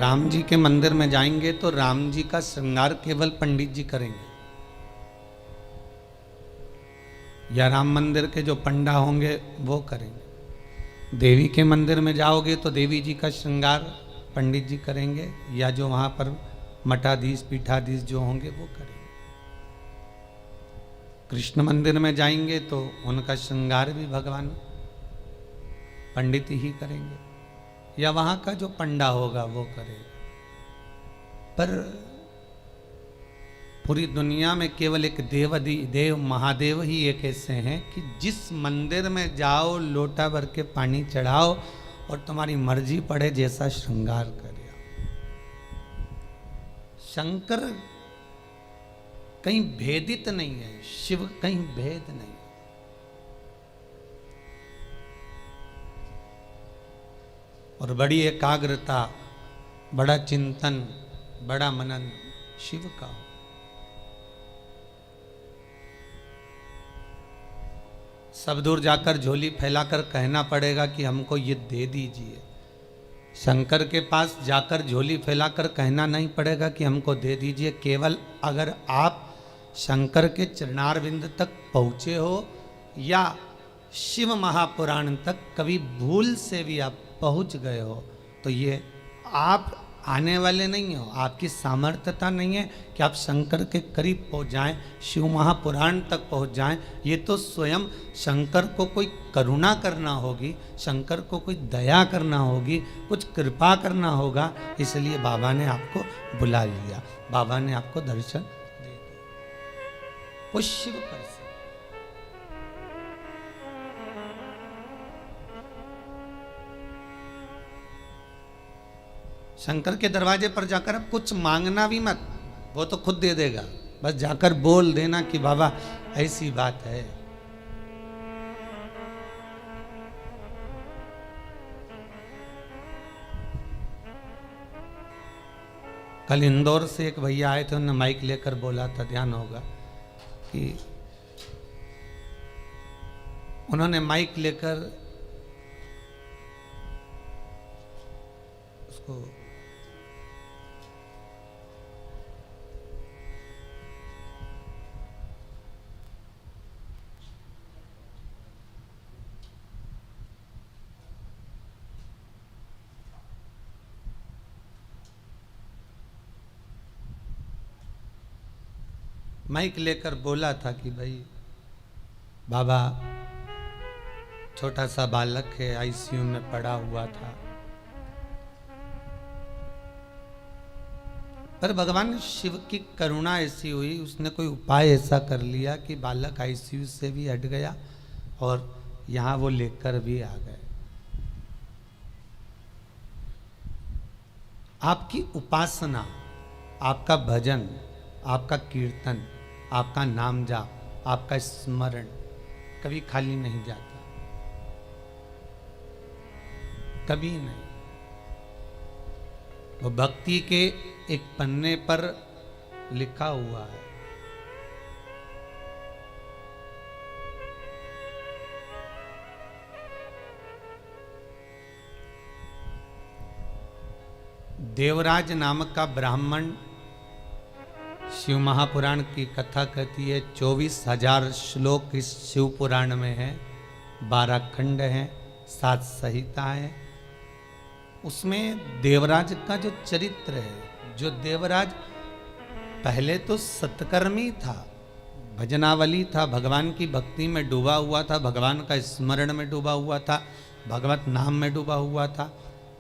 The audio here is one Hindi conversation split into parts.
राम जी के मंदिर में जाएंगे तो राम जी का श्रृंगार केवल पंडित जी करेंगे, या राम मंदिर के जो पंडा होंगे वो करेंगे। देवी के मंदिर में जाओगे तो देवी जी का श्रृंगार पंडित जी करेंगे, या जो वहाँ पर मठाधीश पीठाधीश जो होंगे वो करेंगे। कृष्ण मंदिर में जाएंगे तो उनका श्रृंगार भी भगवान पंडित ही करेंगे, या वहाँ का जो पंडा होगा वो करेगा। पर पूरी दुनिया में केवल एक देव महादेव ही एक ऐसे हैं कि जिस मंदिर में जाओ लोटा भर के पानी चढ़ाओ और तुम्हारी मर्जी पड़े जैसा श्रृंगार करे आओ। शंकर कहीं भेदित नहीं है, शिव कहीं भेद नहीं। और बड़ी एकाग्रता, बड़ा चिंतन, बड़ा मनन शिव का हो। सब दूर जाकर झोली फैलाकर कहना पड़ेगा कि हमको ये दे दीजिए। शंकर के पास जाकर झोली फैलाकर कहना नहीं पड़ेगा कि हमको दे दीजिए। केवल अगर आप शंकर के चरणारविंद तक पहुँचे हो या शिव महापुराण तक कभी भूल से भी आप पहुँच गए हो तो ये आप आने वाले नहीं हो, आपकी सामर्थ्यता नहीं है कि आप शंकर के करीब पहुँच जाएं, शिव महापुराण तक पहुँच जाएं। ये तो स्वयं शंकर को कोई करुणा करना होगी, शंकर को कोई दया करना होगी, कुछ कृपा करना होगा। इसलिए बाबा ने आपको बुला लिया, बाबा ने आपको दर्शन दे दिया। वो शिव कर से शंकर के दरवाजे पर जाकर अब कुछ मांगना भी मत, वो तो खुद दे देगा। बस जाकर बोल देना कि बाबा ऐसी बात है। कल इंदौर से एक भैया आए थे, उन्होंने माइक लेकर बोला था, ध्यान होगा कि उन्होंने माइक लेकर उसको माइक लेकर बोला था कि भाई बाबा छोटा सा बालक है, आईसीयू में पड़ा हुआ था, पर भगवान शिव की करुणा ऐसी हुई, उसने कोई उपाय ऐसा कर लिया कि बालक आईसीयू से भी हट गया और यहाँ वो लेकर भी आ गए। आपकी उपासना, आपका भजन, आपका कीर्तन, आपका नाम जाप, आपका स्मरण कभी खाली नहीं जाता, कभी नहीं। वो भक्ति के एक पन्ने पर लिखा हुआ है। देवराज नामक का ब्राह्मण शिव महापुराण की कथा कहती है। 24,000 श्लोक इस शिव पुराण में है, 12 खंड हैं, 7 संहिता हैं। उसमें देवराज का जो चरित्र है, जो देवराज पहले तो सत्कर्मी था, भजनावली था, भगवान की भक्ति में डूबा हुआ था, भगवान का स्मरण में डूबा हुआ था, भगवत नाम में डूबा हुआ था।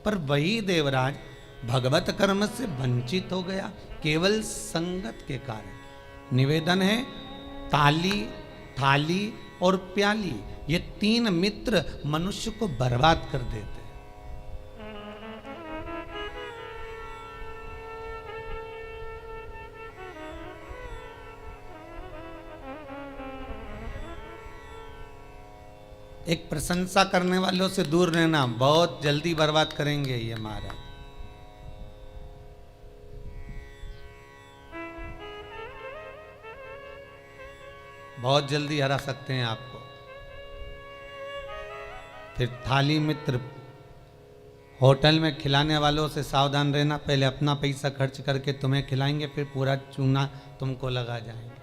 पर वही देवराज भगवत कर्म से वंचित हो गया केवल संगत के कारण। निवेदन है, ताली, थाली और प्याली, ये 3 मित्र मनुष्य को बर्बाद कर देते हैं। एक प्रशंसा करने वालों से दूर रहना, बहुत जल्दी बर्बाद करेंगे ये महाराज। बहुत जल्दी हरा सकते हैं आपको। फिर थाली मित्र होटल में खिलाने वालों से सावधान रहना, पहले अपना पैसा खर्च करके तुम्हें खिलाएंगे, फिर पूरा चूना तुमको लगा जाएंगे।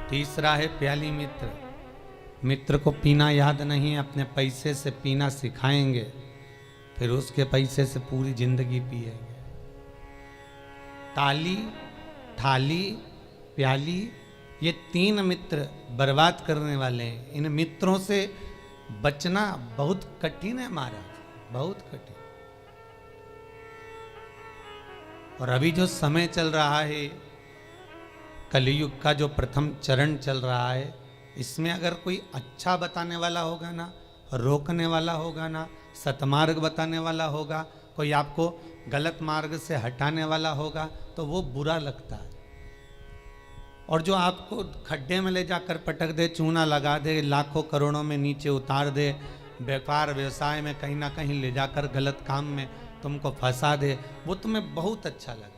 तीसरा है प्याली मित्र। मित्र को पीना याद नहीं, अपने पैसे से पीना सिखाएंगे, फिर उसके पैसे से पूरी जिंदगी पिएंगे। ताली, थाली, प्याली, ये तीन मित्र बर्बाद करने वाले हैं। इन मित्रों से बचना बहुत कठिन है महाराज, बहुत कठिन। और अभी जो समय चल रहा है, कलयुग का जो प्रथम चरण चल रहा है, इसमें अगर कोई अच्छा बताने वाला होगा ना, रोकने वाला होगा ना, सतमार्ग बताने वाला होगा, कोई आपको गलत मार्ग से हटाने वाला होगा, तो वो बुरा लगता है। और जो आपको खड्डे में ले जाकर पटक दे, चूना लगा दे, लाखों करोड़ों में नीचे उतार दे, व्यापार व्यवसाय में कहीं ना कहीं ले जाकर गलत काम में तुमको फंसा दे, वो तुम्हें बहुत अच्छा लगेगा।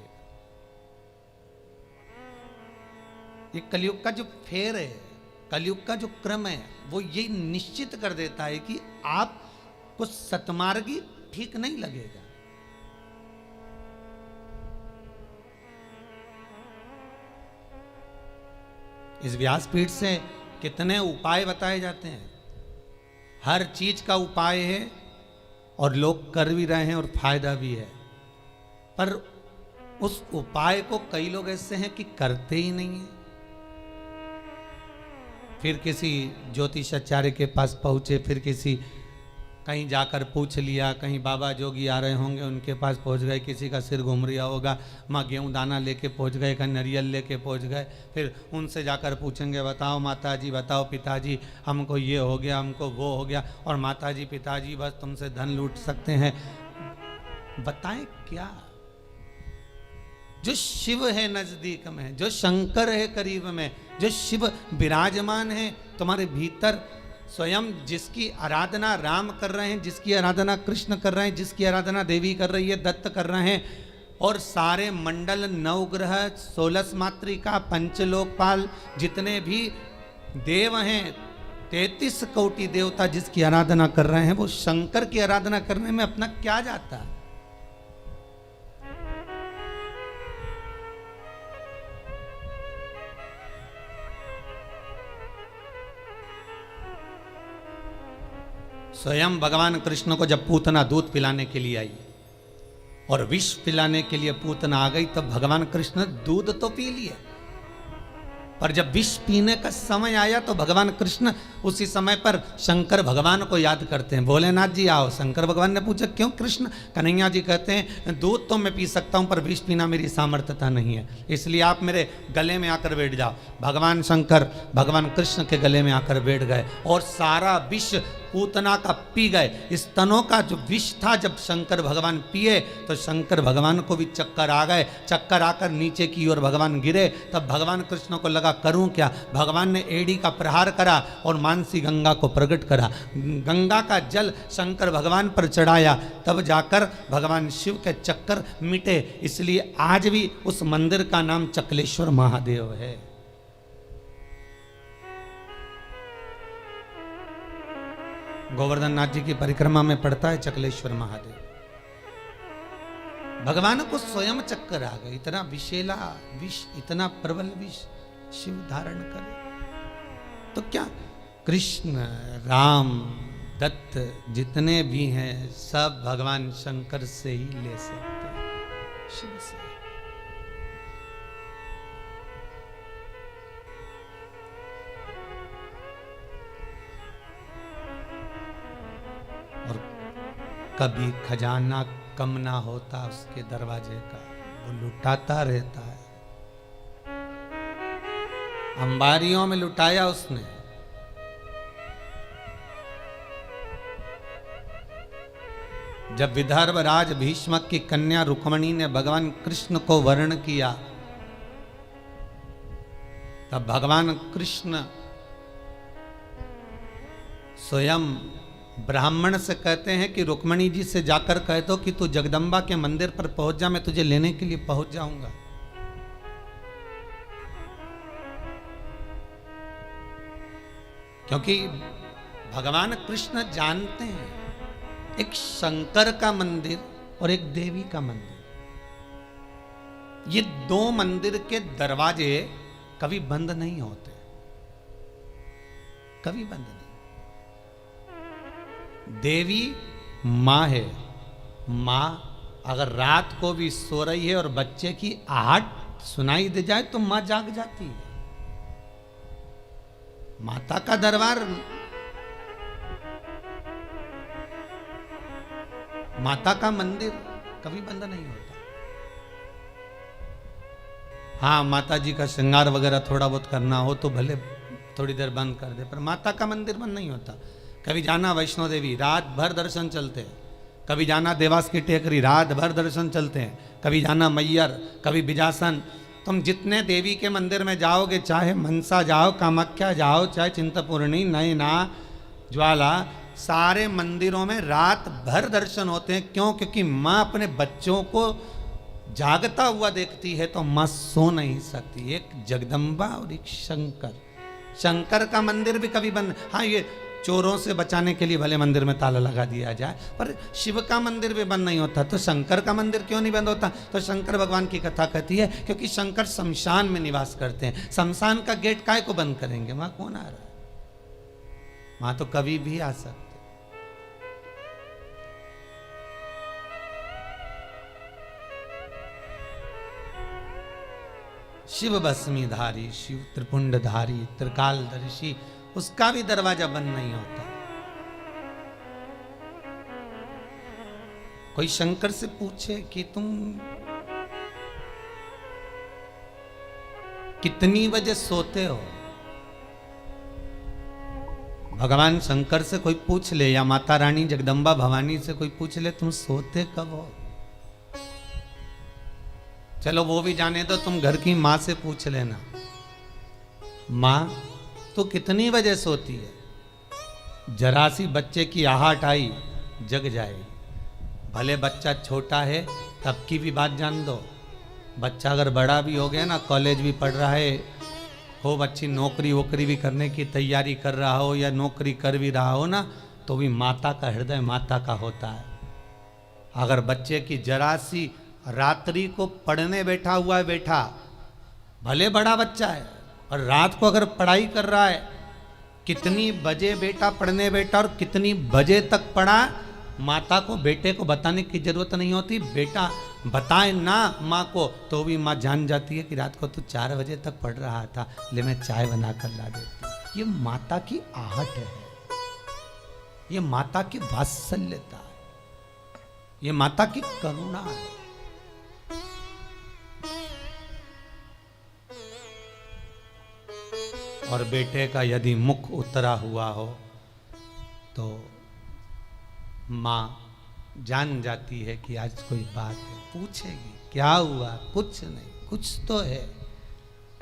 ये कलयुग का जो फेर है, कलयुग का जो क्रम है, वो ये निश्चित कर देता है कि आपको सतमार्गी ठीक नहीं लगेगा। इस व्यासपीठ से कितने उपाय बताए जाते हैं, हर चीज का उपाय है और लोग कर भी रहे हैं और फायदा भी है, पर उस उपाय को कई लोग ऐसे हैं कि करते ही नहीं है। फिर किसी ज्योतिषाचार्य के पास पहुंचे, फिर किसी कहीं जाकर पूछ लिया, कहीं बाबा जोगी आ रहे होंगे उनके पास पहुंच गए, किसी का सिर घूम रहा होगा, माँ गेहूँ दाना लेके पहुंच गए, कहीं नारियल लेके पहुंच गए, फिर उनसे जाकर पूछेंगे, बताओ माता जी, बताओ पिताजी, हमको ये हो गया, हमको वो हो गया, और माता जी पिताजी बस तुमसे धन लूट सकते हैं। बताएं क्या? जो शिव है नजदीक में, जो शंकर है करीब में, जो शिव विराजमान है तुम्हारे भीतर, स्वयं जिसकी आराधना राम कर रहे हैं, जिसकी आराधना कृष्ण कर रहे हैं, जिसकी आराधना देवी कर रही है, दत्त कर रहे हैं, और सारे मंडल, नवग्रह, 16 मातृका, पंचलोकपाल, जितने भी देव हैं, 33 कोटि देवता जिसकी आराधना कर रहे हैं, वो शंकर की आराधना करने में अपना क्या जाता है? स्वयं भगवान कृष्ण को जब पूतना दूध पिलाने के लिए आई और विष पिलाने के लिए पूतना आ गई, तब भगवान कृष्ण दूध तो पी लिए, पर जब विष पीने का समय आया तो भगवान कृष्ण उसी समय पर शंकर भगवान को याद करते हैं। भोलेनाथ जी आओ। शंकर भगवान ने पूछा क्यों कृष्ण? कन्हैया जी कहते हैं दूध तो मैं पी सकता हूं, पर विष पीना मेरी सामर्थ्यता नहीं है, इसलिए आप मेरे गले में आकर बैठ जाओ। भगवान शंकर भगवान कृष्ण के गले में आकर बैठ गए और सारा विष पूतना का पी गए। स्तनों का जो विष था जब शंकर भगवान पिए तो शंकर भगवान को भी चक्कर आ गए। चक्कर आकर नीचे की ओर भगवान गिरे। तब भगवान कृष्ण को लगा करूं क्या? भगवान ने एड़ी का प्रहार करा और मानसी गंगा को प्रकट करा। गंगा का जल शंकर भगवान पर चढ़ाया, तब जाकर भगवान शिव के चक्कर मिटे। इसलिए आज भी उस मंदिर का नाम चकलेश्वर महादेव है। गोवर्धन नाथ जी की परिक्रमा में पड़ता है चकलेश्वर महादेव। भगवान को स्वयं चक्कर आ गए। इतना विषैला विष, इतना प्रबल विष शिव धारण करे तो क्या? कृष्ण, राम, दत्त जितने भी हैं सब भगवान शंकर से ही ले सकते हैं, शिव से। और कभी खजाना कम ना होता उसके दरवाजे का, वो लुटाता रहता है। अंबारियों में लुटाया उसने। जब विदर्भ राज भीष्मक की कन्या रुक्मणी ने भगवान कृष्ण को वर्ण किया, तब भगवान कृष्ण स्वयं ब्राह्मण से कहते हैं कि रुक्मणी जी से जाकर कह दो कि तू जगदम्बा के मंदिर पर पहुंच जा, मैं तुझे लेने के लिए पहुंच जाऊंगा। क्योंकि भगवान कृष्ण जानते हैं एक शंकर का मंदिर और एक देवी का मंदिर, ये दो मंदिर के दरवाजे कभी बंद नहीं होते, कभी बंद नहीं। देवी मां है, मां अगर रात को भी सो रही है और बच्चे की आहट सुनाई दे जाए तो मां जाग जाती है। माता का दरबार, माता का मंदिर कभी बंद नहीं होता। हाँ, माता जी का श्रृंगार वगैरह थोड़ा बहुत करना हो तो भले थोड़ी देर बंद कर दे, पर माता का मंदिर बंद नहीं होता। कभी जाना वैष्णो देवी, रात भर दर्शन चलते हैं। कभी जाना देवास की टेकरी, रात भर दर्शन चलते हैं। कभी जाना मैयर, कभी बिजासन। तुम जितने देवी के मंदिर में जाओगे, चाहे मनसा जाओ, कामाख्या जाओ, चाहे चिंतपूर्णी, नैना, ज्वाला, सारे मंदिरों में रात भर दर्शन होते हैं। क्यों? क्योंकि माँ अपने बच्चों को जागता हुआ देखती है तो माँ सो नहीं सकती। एक जगदम्बा और एक शंकर। शंकर का मंदिर भी कभी बंद, हाँ ये चोरों से बचाने के लिए भले मंदिर में ताला लगा दिया जाए, पर शिव का मंदिर भी बंद नहीं होता। तो शंकर का मंदिर क्यों नहीं बंद होता? तो शंकर भगवान की कथा कहती है क्योंकि शंकर शमशान में निवास करते हैं। शमशान का गेट काहे को बंद करेंगे? वहां कौन आ रहा है? वहां तो कभी भी आ सकते। शिव भस्मीधारी, शिव त्रिपुंडधारी, त्रिकालदर्शी, उसका भी दरवाजा बंद नहीं होता। कोई शंकर से पूछे कि तुम कितनी बजे सोते हो? भगवान शंकर से कोई पूछ ले या माता रानी जगदम्बा भवानी से कोई पूछ ले तुम सोते कब हो? चलो वो भी जाने दो, तुम घर की माँ से पूछ लेना, माँ तो कितनी बजे सोती है? जरा सी बच्चे की आहट आई जग जाए। भले बच्चा छोटा है तब की भी बात जान दो। बच्चा अगर बड़ा भी हो गया ना, कॉलेज भी पढ़ रहा है, हो बच्ची नौकरी वोकरी भी करने की तैयारी कर रहा हो या नौकरी कर भी रहा हो ना, तो भी माता का हृदय माता का होता है। अगर बच्चे की जरा सी रात्रि को पढ़ने बैठा हुआ है, बैठा भले बड़ा बच्चा है और रात को अगर पढ़ाई कर रहा है, कितनी बजे बेटा पढ़ने बैठा और कितनी बजे तक पढ़ा, माता को बेटे को बताने की जरूरत नहीं होती। बेटा बताए ना माँ को तो भी माँ जान जाती है कि रात को तू 4 बजे तक पढ़ रहा था, ले मैं चाय बना कर ला देती। ये माता की आहट है, ये माता की वात्सल्यता है, ये माता की करुणा है। और बेटे का यदि मुख उतरा हुआ हो तो माँ जान जाती है कि आज कोई बात है, पूछेगी क्या हुआ, कुछ नहीं, कुछ तो है।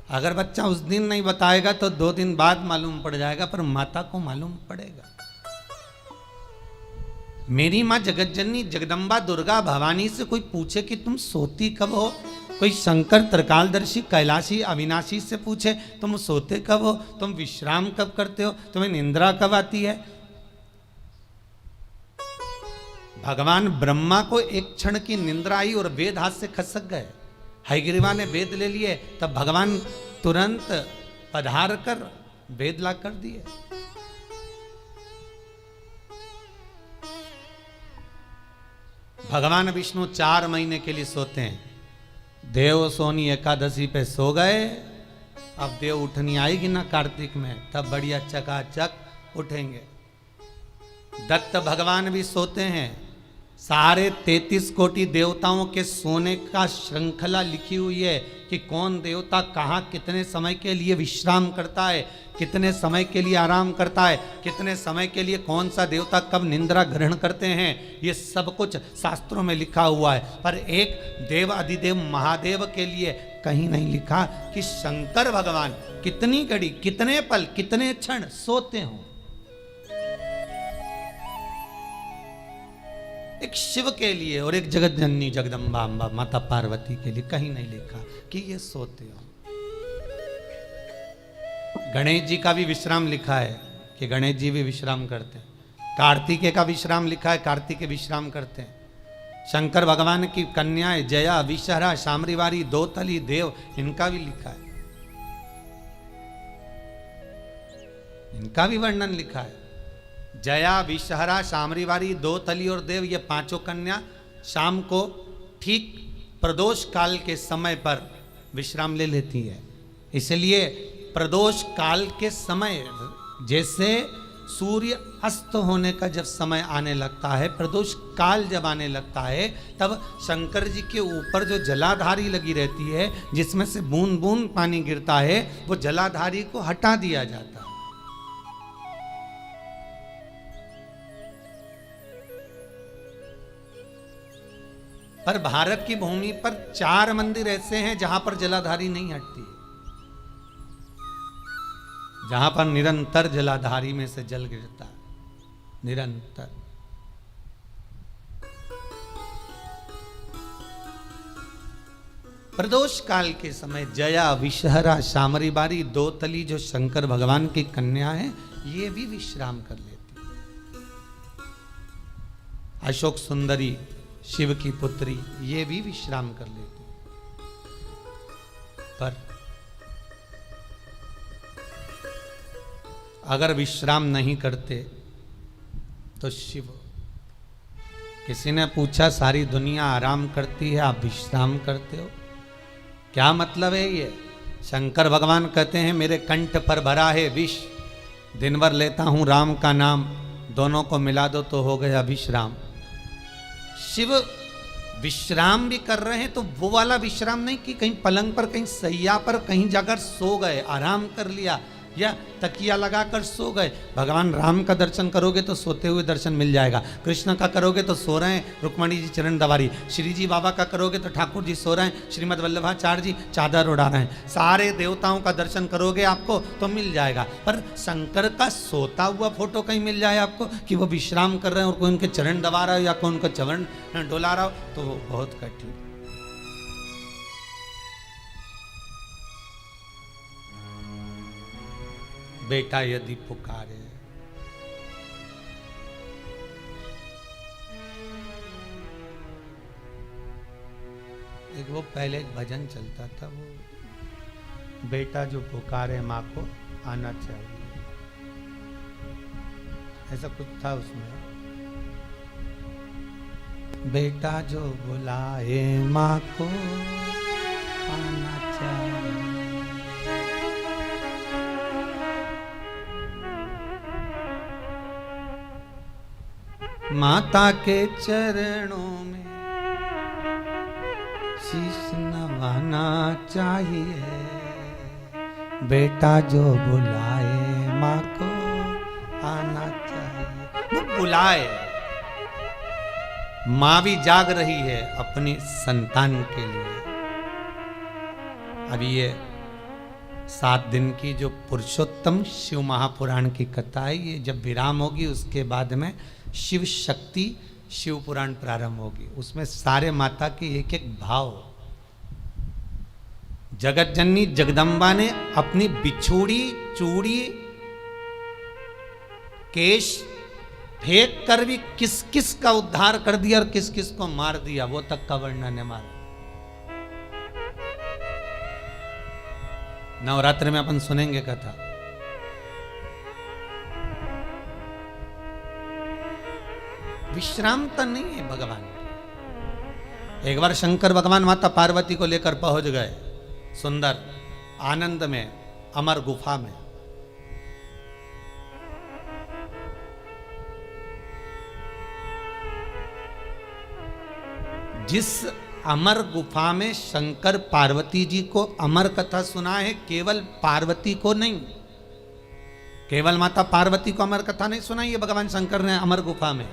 अगर बच्चा उस दिन नहीं बताएगा तो 2 दिन बाद मालूम पड़ जाएगा, पर माता को मालूम पड़ेगा। मेरी माँ जगतजननी जगदम्बा दुर्गा भवानी से कोई पूछे कि तुम सोती कब हो, कोई शंकर त्रिकालदर्शी कैलाशी अविनाशी से पूछे तुम सोते कब हो, तुम विश्राम कब करते हो, तुम्हें निंद्रा कब आती है। भगवान ब्रह्मा को एक क्षण की निंद्रा आई और वेद हाथ से खसक गए। हयग्रीवा ने वेद ले लिए, तब भगवान तुरंत पधार कर वेद ला कर दिए। भगवान विष्णु 4 महीने के लिए सोते हैं। देव सोनी एकादशी पे सो गए, अब देव उठनी आएगी ना कार्तिक में, तब बढ़िया चकाचक उठेंगे। दत्त भगवान भी सोते हैं। सारे 33 कोटि देवताओं के सोने का श्रृंखला लिखी हुई है कि कौन देवता कहाँ कितने समय के लिए विश्राम करता है, कितने समय के लिए आराम करता है, कितने समय के लिए कौन सा देवता कब निंद्रा ग्रहण करते हैं, ये सब कुछ शास्त्रों में लिखा हुआ है। पर एक देव अधिदेव महादेव के लिए कहीं नहीं लिखा कि शंकर भगवान कितनी घड़ी, कितने पल, कितने क्षण सोते हों। एक शिव के लिए और एक जगत जननी जगदम्बा अम्बा माता पार्वती के लिए कहीं नहीं लिखा कि ये सोते हो। गणेश जी का भी विश्राम लिखा है कि गणेश जी भी विश्राम करते हैं। कार्तिकेय का विश्राम लिखा है, कार्तिकेय विश्राम करते हैं। शंकर भगवान की कन्याएं जया, विषहरा, शामरीवारी, दोतली, देव, इनका भी लिखा है, इनका भी वर्णन लिखा है। जया, विषहरा, शामरीवारी, दोतली और देव, ये पांचों कन्या शाम को ठीक प्रदोष काल के समय पर विश्राम ले लेती है। इसलिए प्रदोष काल के समय, जैसे सूर्य अस्त होने का जब समय आने लगता है, प्रदोष काल जब आने लगता है, तब शंकर जी के ऊपर जो जलाधारी लगी रहती है, जिसमें से बूंद बूंद पानी गिरता है, वो जलाधारी को हटा दिया जाता है। पर भारत की भूमि पर 4 मंदिर ऐसे हैं जहां पर जलाधारी नहीं हटती, जहां पर निरंतर जलाधारी में से जल गिरता है, निरंतर। प्रदोष काल के समय जया, विषहरा, शामरीबारी, दोतली जो शंकर भगवान की कन्या है, ये भी विश्राम कर लेती है। अशोक सुंदरी, शिव की पुत्री, ये भी विश्राम कर लेती। पर अगर विश्राम नहीं करते तो शिव, किसी ने पूछा सारी दुनिया आराम करती है, आप विश्राम करते हो, क्या मतलब है ये? शंकर भगवान कहते हैं मेरे कंठ पर भरा है विष, दिन भर लेता हूं राम का नाम, दोनों को मिला दो तो हो गया विश्राम। शिव विश्राम भी कर रहे हैं तो वो वाला विश्राम नहीं कि कहीं पलंग पर, कहीं सैया पर, कहीं जाकर सो गए, आराम कर लिया, या तकिया लगाकर सो गए। भगवान राम का दर्शन करोगे तो सोते हुए दर्शन मिल जाएगा, कृष्ण का करोगे तो सो रहे हैं रुक्मणी जी चरण दबारी, श्री जी बाबा का करोगे तो ठाकुर जी सो रहे हैं, श्रीमद वल्लभाचार्य जी चादर उड़ा रहे हैं, सारे देवताओं का दर्शन करोगे आपको तो मिल जाएगा। पर शंकर का सोता हुआ फोटो कहीं मिल जाए आपको कि वो विश्राम कर रहे हैं और कोई उनके चरण दबा रहा हो या कोई उनका चरण डोला रहा हो, तो वो बहुत कठिन। बेटा यदि पुकारे, एक वो पहले एक भजन चलता था, वो बेटा जो पुकारे माँ को आना चाहिए, ऐसा कुछ था उसमें। बेटा जो बुलाए माँ को आना चाहिए। माता के चरणों में शीश नवाना चाहिए, बेटा जो बुलाए माँ को आना चाहिए। वो बुलाए, माँ भी जाग रही है अपनी संतान के लिए। अभी ये 7 दिन की जो पुरुषोत्तम शिव महापुराण की कथा है, ये जब विराम होगी उसके बाद में शिव शक्ति शिव पुराण प्रारंभ होगी। उसमें सारे माता के एक एक भाव, जगत जननी जगदम्बा ने अपनी बिछोड़ी चूड़ी केश फेंक कर भी किस किस का उद्धार कर दिया और किस किस को मार दिया, वो तक का वर्णन है मारा। नवरात्र में अपन सुनेंगे कथा। विश्रामता नहीं है भगवान। एक बार शंकर भगवान माता पार्वती को लेकर पहुंच गए सुंदर आनंद में, अमर गुफा में। जिस अमर गुफा में शंकर पार्वती जी को अमर कथा सुना है, केवल पार्वती को नहीं, केवल माता पार्वती को अमर कथा नहीं सुनाई है भगवान शंकर ने अमर गुफा में।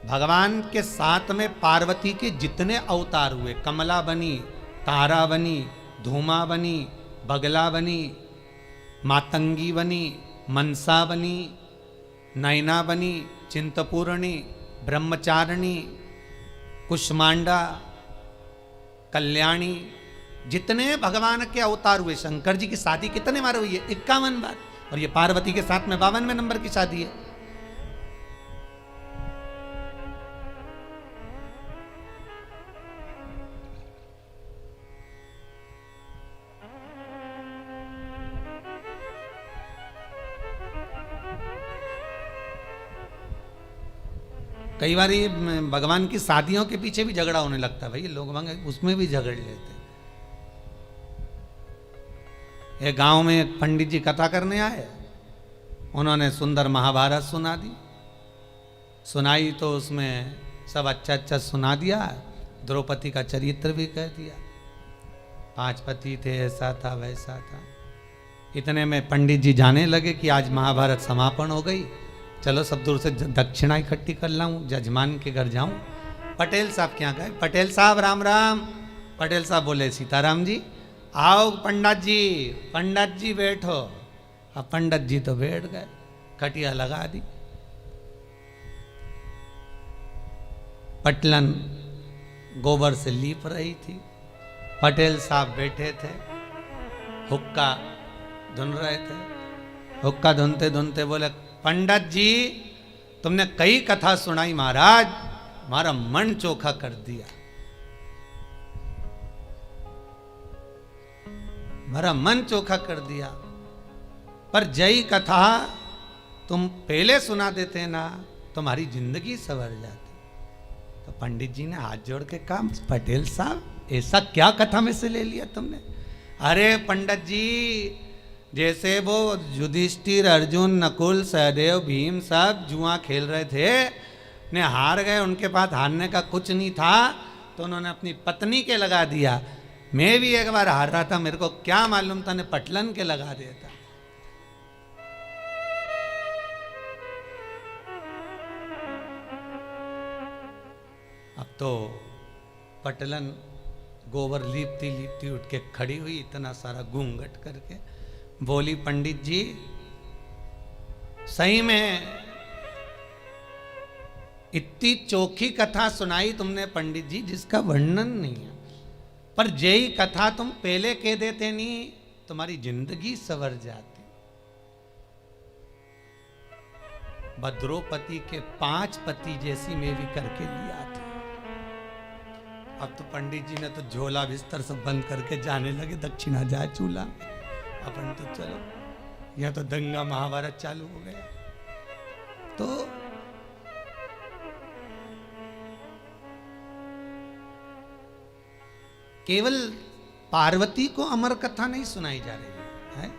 भगवान के साथ में पार्वती के जितने अवतार हुए, कमला बनी, तारा बनी, धूमा बनी, बगला बनी, मातंगी बनी, मनसा बनी, नैना बनी, चिंतपूर्णी, ब्रह्मचारिणी, कुष्मांडा, कल्याणी, जितने भगवान के अवतार हुए। शंकर जी की शादी कितने बार हुई है? 51 बार। और ये पार्वती के साथ में 52वें नंबर की शादी है। कई बार ये भगवान की शादियों के पीछे भी झगड़ा होने लगता है, भाई लोग उसमें भी झगड़ लेते। एक गांव में एक पंडित जी कथा करने आए, उन्होंने सुंदर महाभारत सुना दी, सुनाई तो उसमें सब अच्छा अच्छा सुना दिया, द्रौपदी का चरित्र भी कह दिया, 5 पति थे, ऐसा था वैसा था। इतने में पंडित जी जाने लगे कि आज महाभारत समापन हो गई, चलो सब दूर से दक्षिणा इकट्ठी कर लाऊं, जजमान के घर जाऊं। पटेल साहब क्या गए, पटेल साहब राम राम। पटेल साहब बोले सीताराम जी। आओ पंडित जी बैठो। अब पंडित जी तो बैठ गए, खटिया लगा दी, पटलन गोबर से लीप रही थी, पटेल साहब बैठे थे, हुक्का धुन रहे थे। हुक्का धुनते धुनते बोले, पंडित जी तुमने कई कथा सुनाई महाराज, हमारा मन चोखा कर दिया, हमारा मन चोखा कर दिया, पर जय कथा तुम पहले सुना देते ना, तुम्हारी जिंदगी संवर जाती। तो पंडित जी ने हाथ जोड़ के कहा, पटेल साहब ऐसा क्या कथा में से ले लिया तुमने? अरे पंडित जी, जैसे वो युधिष्ठिर, अर्जुन, नकुल, सहदेव, भीम सब जुआ खेल रहे थे, ने हार गए, उनके पास हारने का कुछ नहीं था, तो उन्होंने अपनी पत्नी के लगा दिया। मैं भी एक बार हार रहा था, मेरे को क्या मालूम था, ने पटलन के लगा दिया था। अब तो पटलन गोबर लीपती लीपती उठ के खड़ी हुई, इतना सारा घूंघट करके बोली, पंडित जी सही में इतनी चोखी कथा सुनाई तुमने पंडित जी, जिसका वर्णन नहीं है, पर यही कथा तुम पहले कह देते नहीं, तुम्हारी जिंदगी संवर जाती। द्रौपदी के 5 पति जैसी मैं भी करके लिया थी। अब तो पंडित जी ने तो झोला बिस्तर सब बंद करके जाने लगे, दक्षिणा जाए चूल्हा, अपन तो चलो, यह तो दंगा महाभारत चालू हो गया। तो केवल पार्वती को अमर कथा नहीं सुनाई जा रही है,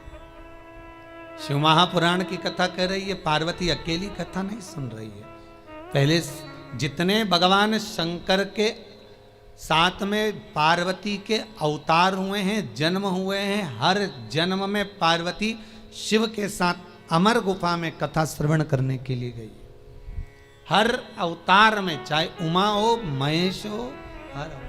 शिव महापुराण की कथा कह रही है, पार्वती अकेली कथा नहीं सुन रही है। पहले जितने भगवान शंकर के साथ में पार्वती के अवतार हुए हैं, जन्म हुए हैं, हर जन्म में पार्वती शिव के साथ अमर गुफा में कथा श्रवण करने के लिए गई। हर अवतार में, चाहे उमा हो, महेश हो, हर अवतार।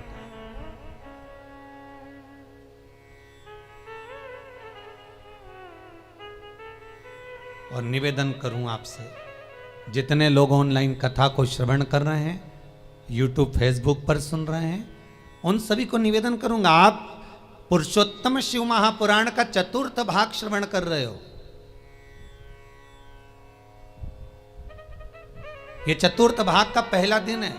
और निवेदन करूं आपसे, जितने लोग ऑनलाइन कथा को श्रवण कर रहे हैं, यूट्यूब फेसबुक पर सुन रहे हैं, उन सभी को निवेदन करूंगा, आप पुरुषोत्तम शिव महापुराण का 4th भाग श्रवण कर रहे हो। ये 4th भाग का पहला दिन है।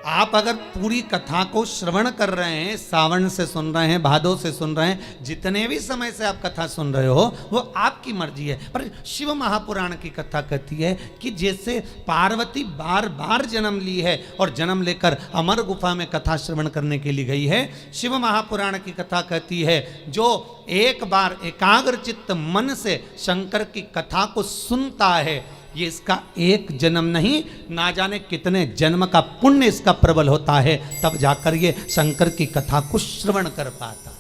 आप अगर पूरी कथा को श्रवण कर रहे हैं, सावन से सुन रहे हैं, भादो से सुन रहे हैं, जितने भी समय से आप कथा सुन रहे हो, वो आपकी मर्जी है। पर शिव महापुराण की कथा कहती है कि जैसे पार्वती बार बार जन्म ली है और जन्म लेकर अमर गुफा में कथा श्रवण करने के लिए गई है, शिव महापुराण की कथा कहती है जो एक बार एकाग्र चित्त मन से शंकर की कथा को सुनता है, ये इसका एक जन्म नहीं, ना जाने कितने जन्म का पुण्य इसका प्रबल होता है, तब जाकर ये शंकर की कथा को श्रवण कर पाता,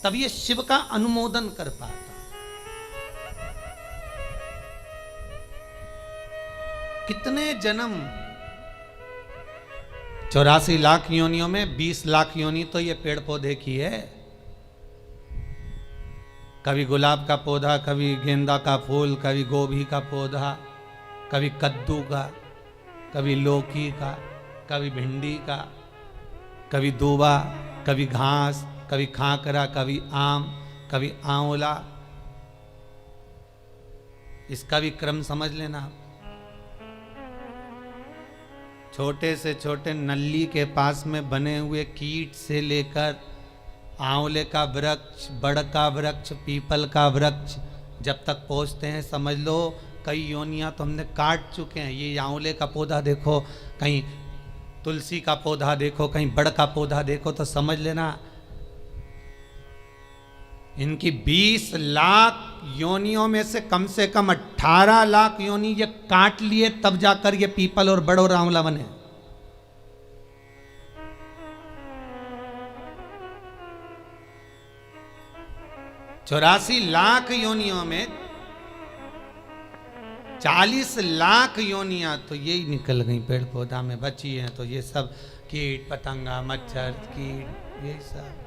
तब ये शिव का अनुमोदन कर पाता। कितने जन्म, 84 लाख योनियों में 20 लाख योनि तो ये पेड़ पौधे की है। कभी गुलाब का पौधा, कभी गेंदा का फूल, कभी गोभी का पौधा, कभी कद्दू का, कभी लौकी का, कभी भिंडी का, कभी दूबा, कभी घास, कभी खाकरा, कभी आम, कभी आंवला। इसका भी क्रम समझ लेना। छोटे से छोटे नल्ली के पास में बने हुए कीट से लेकर आंवले का वृक्ष, बड़ का वृक्ष, पीपल का वृक्ष, जब तक पहुंचते हैं समझ लो कई योनियां तो हमने काट चुके हैं। ये आंवले का पौधा देखो, कहीं तुलसी का पौधा देखो, कहीं बड़ का पौधा देखो, तो समझ लेना इनकी 20 लाख योनियों में से कम 18 लाख योनि ये काट लिए, तब जाकर ये पीपल और बड़ और आंवला बने। चौरासी लाख योनियों में 40 लाख योनियां तो यही निकल गई पेड़ पौधा में बची हैं। तो ये सब कीट पतंगा मच्छर कीट ये सब।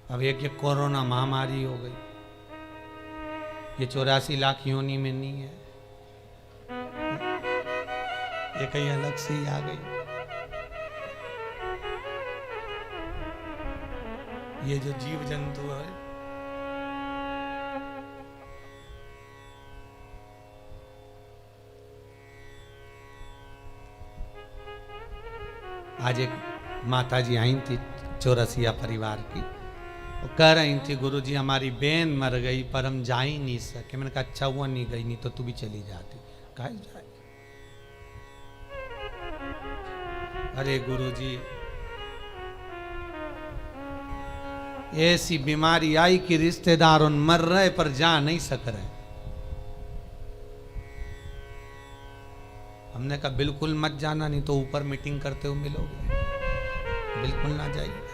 अब एक ये कोरोना महामारी हो गई, ये 84 लाख योनि में नहीं है, ये कहीं अलग से ही आ गई। ये जो जीव जंतु है, आज एक माता जी आई थी चौरसिया परिवार की, वो कह रही थी गुरुजी हमारी बहन मर गई पर हम जा ही नहीं सके। मैंने कहा अच्छा हुआ नहीं गई, नहीं तो तू भी चली जाती। कहा जाए अरे गुरुजी ऐसी बीमारी आई कि रिश्तेदार उन मर रहे पर जा नहीं सक रहे। हमने कहा बिल्कुल मत जाना, नहीं तो ऊपर मीटिंग करते हुए मिलोगे, बिल्कुल ना जाइए।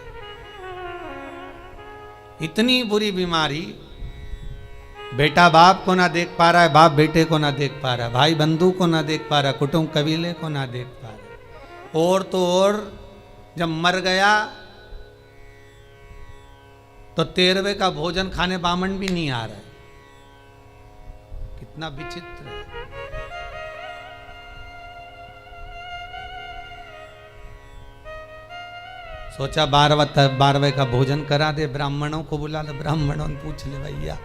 इतनी बुरी बीमारी, बेटा बाप को ना देख पा रहा है, बाप बेटे को ना देख पा रहा है, भाई बंधु को ना देख पा रहा है, कुटुंब कबीले को ना देख पा रहा। और तो और जब मर गया तो 13वें का भोजन खाने बामन भी नहीं आ रहा है। कितना विचित्र है। सोचा 12वें का भोजन करा दे, ब्राह्मणों को बुला ले, ब्राह्मणों ने पूछ ले भैया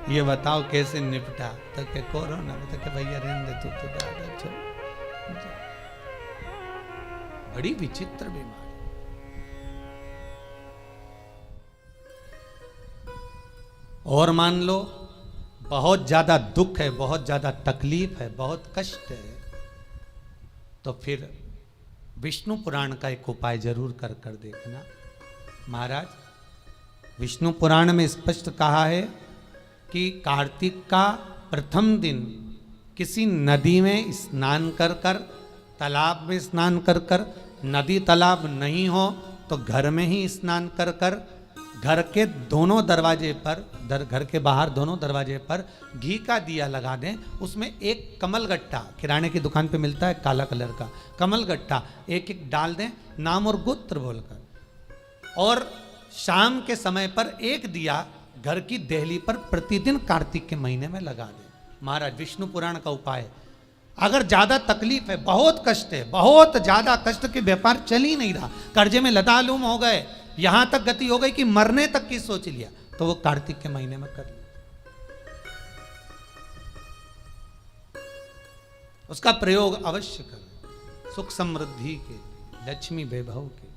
ये बताओ कैसे निपटा, तो के कोरोना में, तो के भैया रहने दे तू तो दादा छोड़। बड़ी विचित्र बीमारी। और मान लो बहुत ज्यादा दुख है, बहुत ज्यादा तकलीफ है, बहुत कष्ट है, तो फिर विष्णु पुराण का एक उपाय जरूर कर देखना। महाराज विष्णु पुराण में स्पष्ट कहा है कि कार्तिक का प्रथम दिन किसी नदी में स्नान कर कर, तालाब में स्नान कर कर, नदी तालाब नहीं हो तो घर में ही स्नान कर कर, घर के दोनों दरवाजे पर, घर के बाहर दोनों दरवाजे पर घी का दिया लगा दें। उसमें एक कमल गट्टा, किराने की दुकान पे मिलता है काला कलर का कमल गट्टा, एक एक डाल दें नाम और गोत्र बोलकर। और शाम के समय पर एक दिया घर की देहली पर प्रतिदिन कार्तिक के महीने में लगा दें। महाराज विष्णु पुराण का उपाय। अगर ज्यादा तकलीफ है, बहुत कष्ट है, बहुत ज्यादा कष्ट के व्यापार चल ही नहीं रहा, कर्जे में लतालूम हो गए, यहां तक गति हो गई कि मरने तक की सोच लिया, तो वो कार्तिक के महीने में कर लिया। उसका प्रयोग अवश्य करें, सुख समृद्धि के, लक्ष्मी वैभव के।